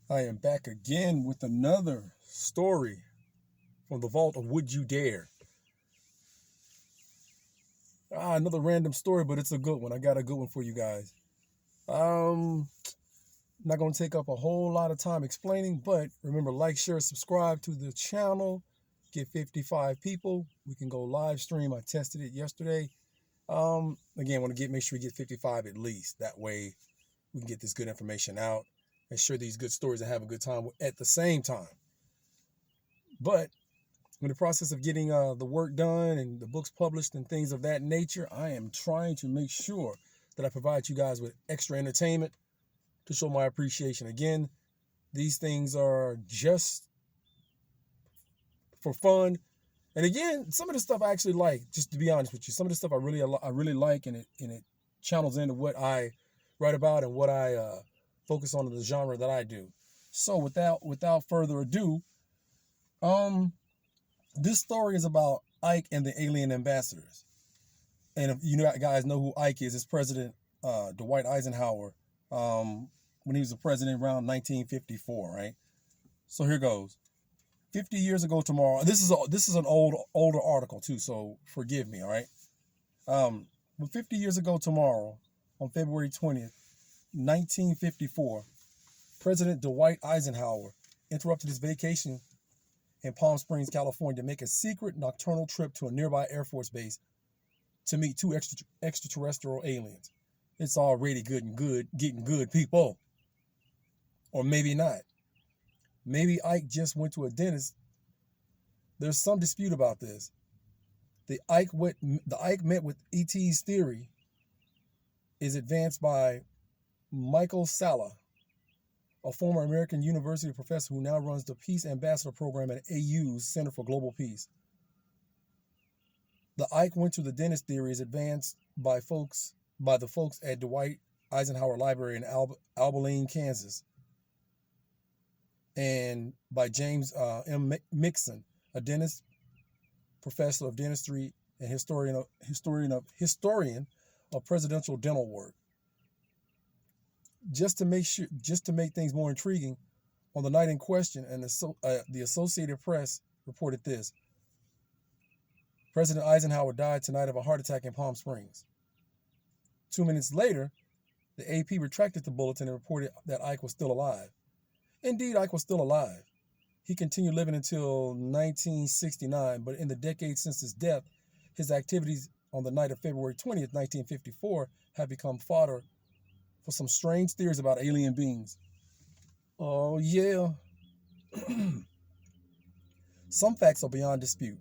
I am back again with another story from the vault of Would You Dare. Another random story, but it's a good one. I got a good one for you guys. Um, Not going to take up a whole lot of time explaining, but remember, like, share, subscribe to the channel. Get 55 people. We can go live stream. I tested it yesterday. Again, want to make sure we get 55 at least. That way we can get this good information out and share these good stories and have a good time at the same time. But in the process of getting the work done and the books published and things of that nature, I am trying to make sure that I provide you guys with extra entertainment to show my appreciation. Again, these things are just for fun. And again, some of the stuff I actually like, just to be honest with you, some of the stuff I really like, and it channels into what I write about and what I focus on in the genre that I do. So without further ado, this story is about Ike and the alien ambassadors. And if you guys know who Ike is, it's President Dwight Eisenhower when he was the president around 1954, right? So here goes. 50 years ago tomorrow. This is an older article too, so forgive me, all right? But 50 years ago tomorrow, on February 20th, 1954, President Dwight Eisenhower interrupted his vacation in Palm Springs, California, to make a secret nocturnal trip to a nearby Air Force base to meet two extraterrestrial aliens. It's already getting good, people. Or maybe not. Maybe Ike just went to a dentist. There's some dispute about this. The Ike met with ET's theory is advanced by Michael Salla, a former American University professor who now runs the Peace Ambassador Program at AU's Center for Global Peace. The Ike went to the dentist theory is advanced by the folks at Dwight Eisenhower Library in Abilene, Kansas, and by James M. Mixon, a dentist, professor of dentistry, and historian of presidential dental work. Just to make things more intriguing, on the night in question, and the Associated Press reported this: President Eisenhower died tonight of a heart attack in Palm Springs. 2 minutes later, the AP retracted the bulletin and reported that Ike was still alive. Indeed, Ike was still alive. He continued living until 1969, but in the decades since his death, his activities on the night of February 20th, 1954, have become fodder for some strange theories about alien beings. Oh, yeah. Some facts are beyond dispute.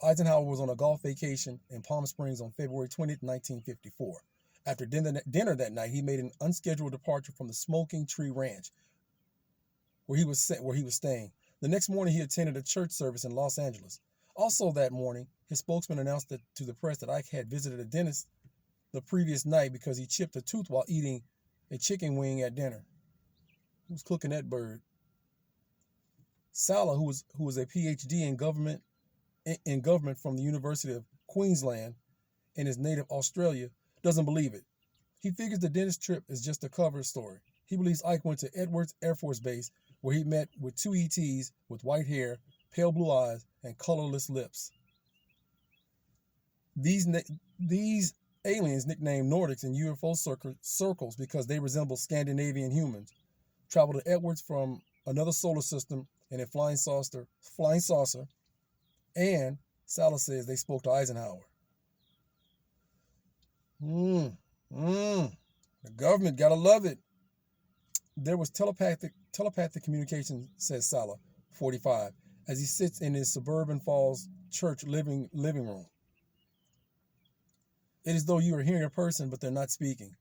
Eisenhower was on a golf vacation in Palm Springs on February 20th, 1954. After dinner that night, he made an unscheduled departure from the Smoking Tree Ranch, where he was staying. The next morning, he attended a church service in Los Angeles. Also that morning, his spokesman announced to the press that Ike had visited a dentist the previous night because he chipped a tooth while eating a chicken wing at dinner. Who's cooking that bird? Salla, who was a PhD in government from the University of Queensland in his native Australia, doesn't believe it. He figures the dentist trip is just a cover story. He believes Ike went to Edwards Air Force Base, where he met with two ETs with white hair, pale blue eyes, and colorless lips. These aliens, nicknamed Nordics in UFO circles because they resemble Scandinavian humans, traveled to Edwards from another solar system in a flying saucer, and Salla says they spoke to Eisenhower. The government, gotta love it. There was telepathic communication, says Salla, 45, as he sits in his suburban Falls church living room. It is though you are hearing a person, but they're not speaking.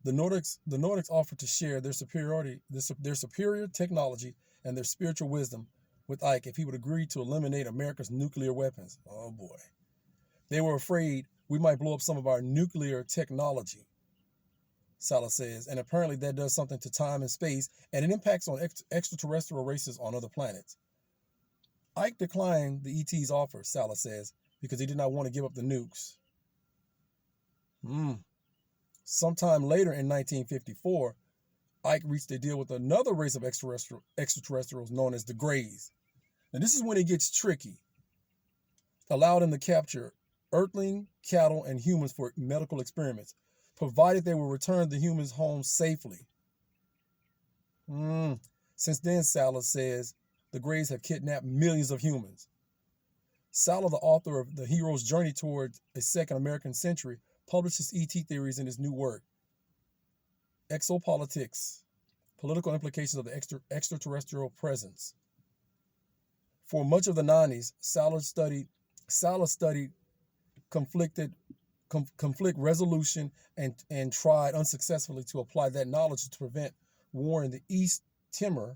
The Nordics offered to share their superior technology and their spiritual wisdom with Ike if he would agree to eliminate America's nuclear weapons. Oh boy. They were afraid we might blow up some of our nuclear technology, Salla says, and apparently that does something to time and space, and it impacts on extraterrestrial races on other planets. Ike declined the ET's offer, Salla says, because he did not want to give up the nukes. Sometime later in 1954, Ike reached a deal with another race of extraterrestrials known as the Greys. Now, this is when it gets tricky. Allowed him to capture earthling, cattle, and humans for medical experiments, provided they will return the humans home safely. Since then, Salah says, the Greys have kidnapped millions of humans. Salah, the author of The Hero's Journey Towards a Second American Century, published his ET theories in his new work, Exopolitics, Political Implications of the Extraterrestrial Presence. For much of the 90s, Salah studied conflict resolution and tried unsuccessfully to apply that knowledge to prevent war in the East Timor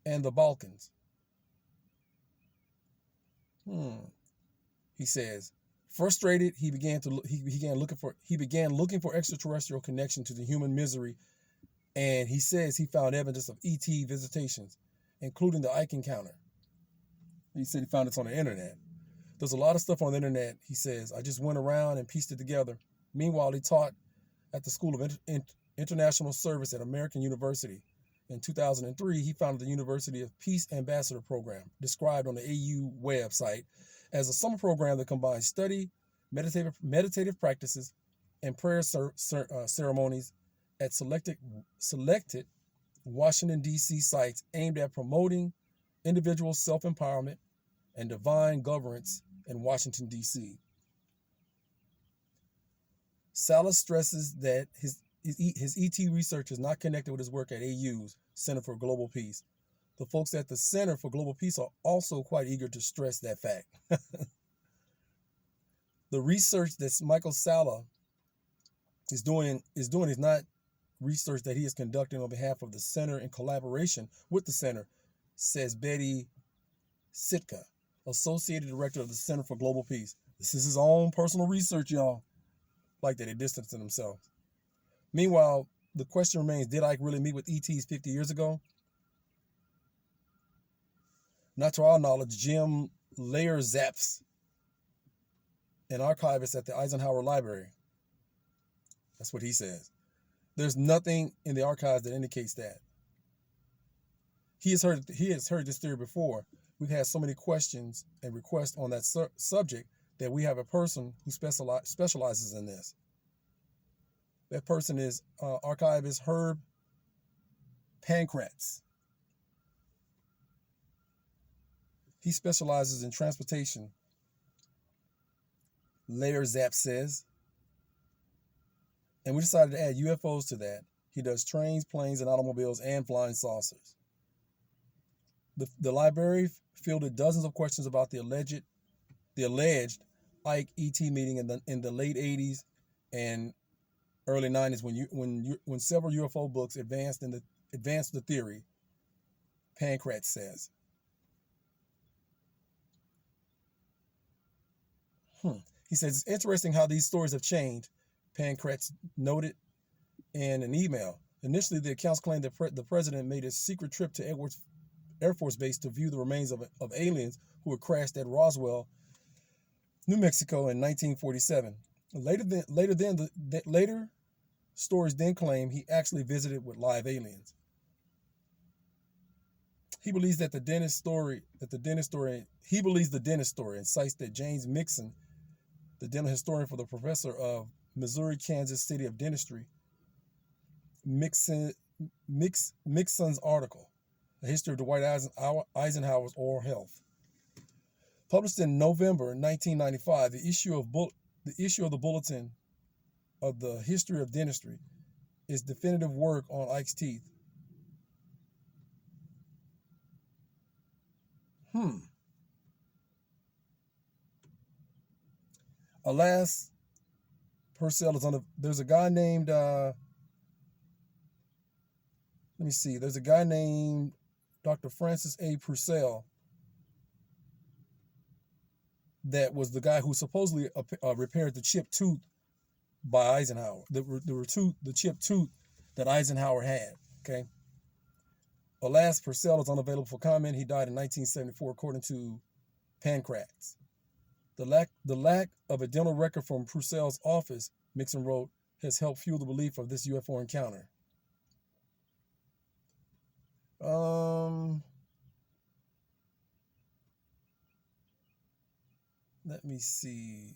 and the Balkans. He says, frustrated, he began looking for extraterrestrial connection to the human misery, and he says he found evidence of ET visitations, including the Ike encounter. He said he found it on the internet. There's a lot of stuff on the internet, he says. I just went around and pieced it together. Meanwhile, he taught at the School of International Service at American University. In 2003, he founded the University of Peace Ambassador Program, described on the AU website as a summer program that combines study, meditative practices, and prayer ceremonies at selected Washington, D.C. sites aimed at promoting individual self-empowerment and divine governance in Washington, D.C. Salas stresses that his ET research is not connected with his work at AU's Center for Global Peace. The folks at the Center for Global Peace are also quite eager to stress that fact. The research that Michael Salla is doing is not research that he is conducting on behalf of the Center in collaboration with the Center, says Betty Sitka, Associated Director of the Center for Global Peace. This is his own personal research, y'all. Like that, they distancing themselves. Meanwhile, the question remains, did Ike really meet with ETs 50 years ago? Not to our knowledge. Jim Layer-Zapps, an archivist at the Eisenhower Library. That's what he says. There's nothing in the archives that indicates that. He has heard this theory before. We've had so many questions and requests on that subject that we have a person who specializes in this. That person is archivist Herb Pankratz. He specializes in transportation, Layer-Zapps says. And we decided to add UFOs to that. He does trains, planes, and automobiles, and flying saucers. The library fielded dozens of questions about the alleged Ike ET meeting in the late 80s and early 90s when several UFO books advanced the theory, Pankratz says. He says, it's interesting how these stories have changed, Pankratz noted in an email. Initially, the accounts claimed that the president made a secret trip to Edwards Air Force Base to view the remains of aliens who had crashed at Roswell, New Mexico in 1947. Later, stories then claim he actually visited with live aliens. He believes the dentist story and cites that James Mixon, the dental historian for the professor of Missouri, Kansas City of Dentistry, Mixon's article, A History of Dwight Eisenhower's Oral Health. Published in November 1995, the issue of the Bulletin of the History of Dentistry is definitive work on Ike's teeth. Alas, Purcell is there's a guy named, there's a guy named Dr. Francis A. Purcell that was the guy who supposedly repaired the chipped tooth by Eisenhower, the chipped tooth that Eisenhower had, okay? Alas, Purcell is unavailable for comment. He died in 1974, according to Pankratz. The lack of a dental record from Purcell's office, Mixon wrote, has helped fuel the belief of this UFO encounter. Let me see.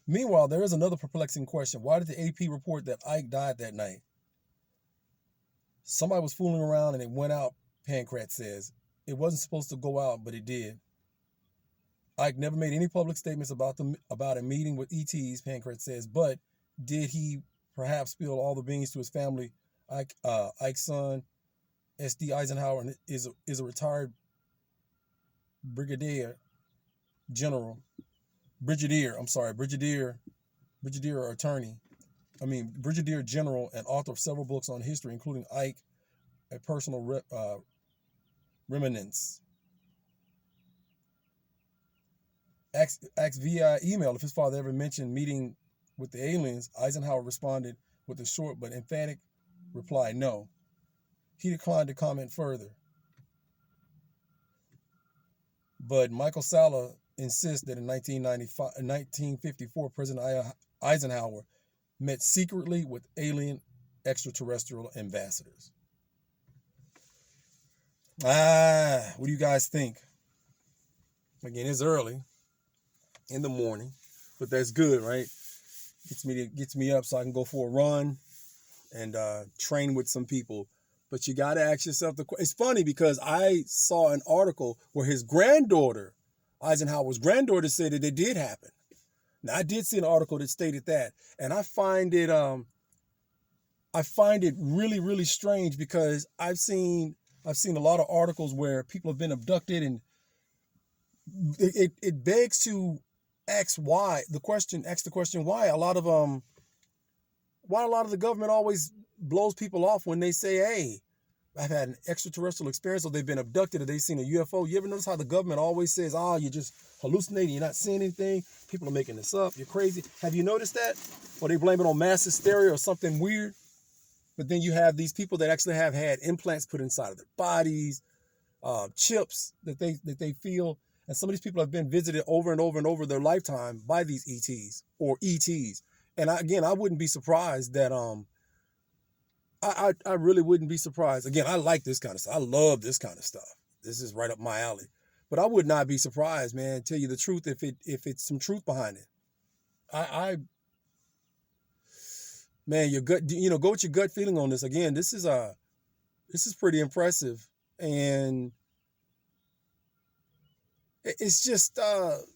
Meanwhile, there is another perplexing question. Why did the AP report that Ike died that night? Somebody was fooling around and it went out, Pancrat says. It wasn't supposed to go out, but it did. Ike never made any public statements about a meeting with ETs, Pancrat says, but did he perhaps spill all the beans to his family? Ike's son, S.D. Eisenhower, is a retired brigadier general, brigadier general and author of several books on history, including Ike, A Personal Reminiscence. Asked via email if his father ever mentioned meeting with the aliens, Eisenhower responded with a short but emphatic reply, no. He declined to comment further. But Michael Salla insists that in 1954, President Eisenhower met secretly with alien extraterrestrial ambassadors. What do you guys think? Again, it's early in the morning, but that's good, right? Gets me up so I can go for a run and train with some people. But you got to ask yourself it's funny because I saw an article where his granddaughter, Eisenhower's granddaughter, said that it did happen. Now, I did see an article that stated that, and I find it really, really strange because I've seen a lot of articles where people have been abducted, and it begs to ask the question why a lot of the government always blows people off when they say, hey, I've had an extraterrestrial experience, or they've been abducted, or they've seen a UFO. You ever notice how the government always says, you're just hallucinating, you're not seeing anything, people are making this up, you're crazy. Have you noticed that? Or they blame it on mass hysteria or something weird. But then you have these people that actually have had implants put inside of their bodies, chips that they feel. And some of these people have been visited over and over and over their lifetime by these ETs or ETs. And I wouldn't be surprised that I really wouldn't be surprised. Again, I like this kind of stuff. I love this kind of stuff. This is right up my alley. But I would not be surprised, man, tell you the truth, if it's some truth behind it. Man, your gut, go with your gut feeling on this. Again, this is pretty impressive. And it's just the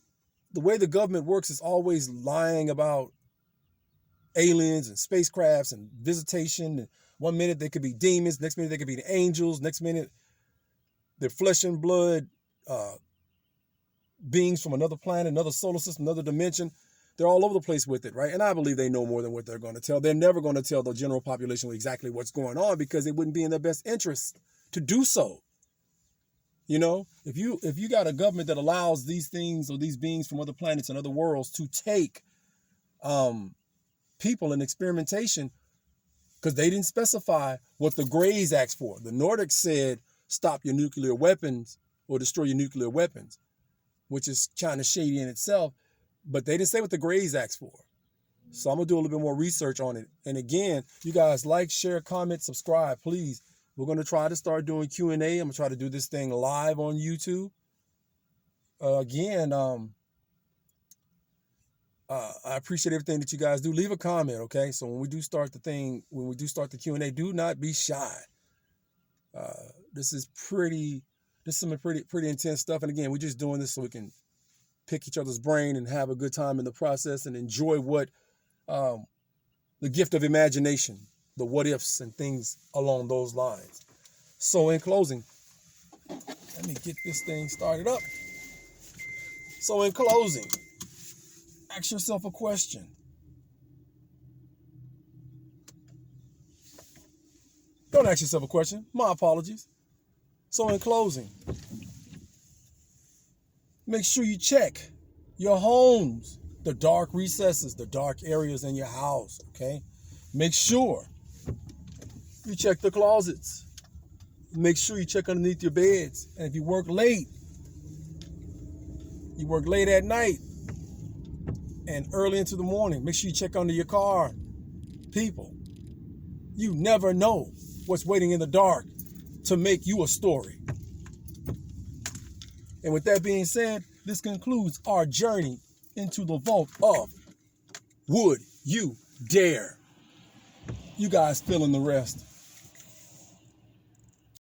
way the government works is always lying about aliens and spacecrafts and visitation. And 1 minute they could be demons, next minute they could be the angels, next minute they're flesh and blood beings from another planet, another solar system, another dimension. They're all over the place with it, right? And I believe they know more than what they're going to tell. They're never going to tell the general population exactly what's going on because it wouldn't be in their best interest to do so. If you got a government that allows these things or these beings from other planets and other worlds to take people in experimentation, because they didn't specify what the Greys asked for. The Nordics said, stop your nuclear weapons or destroy your nuclear weapons, which is kind of shady in itself. But they didn't say what the Greys asked for. So I'm going to do a little bit more research on it. And again, you guys like, share, comment, subscribe, please. We're going to try to start doing Q&A. I'm going to try to do this thing live on YouTube. I appreciate everything that you guys do. Leave a comment, okay? So when we do start the Q&A, do not be shy. This is some pretty intense stuff. And again, we're just doing this so we can pick each other's brain and have a good time in the process and enjoy what the gift of imagination, the what ifs and things along those lines. So in closing, let me get this thing started up. So in closing, ask yourself a question. Don't ask yourself a question. My apologies. So in closing, make sure you check your homes, the dark recesses, the dark areas in your house, okay? Make sure you check the closets. Make sure you check underneath your beds. And if you work late at night and early into the morning, make sure you check under your car. People, you never know what's waiting in the dark to make you a story. And with that being said, this concludes our journey into the vault of Would You Dare? You guys fill in the rest.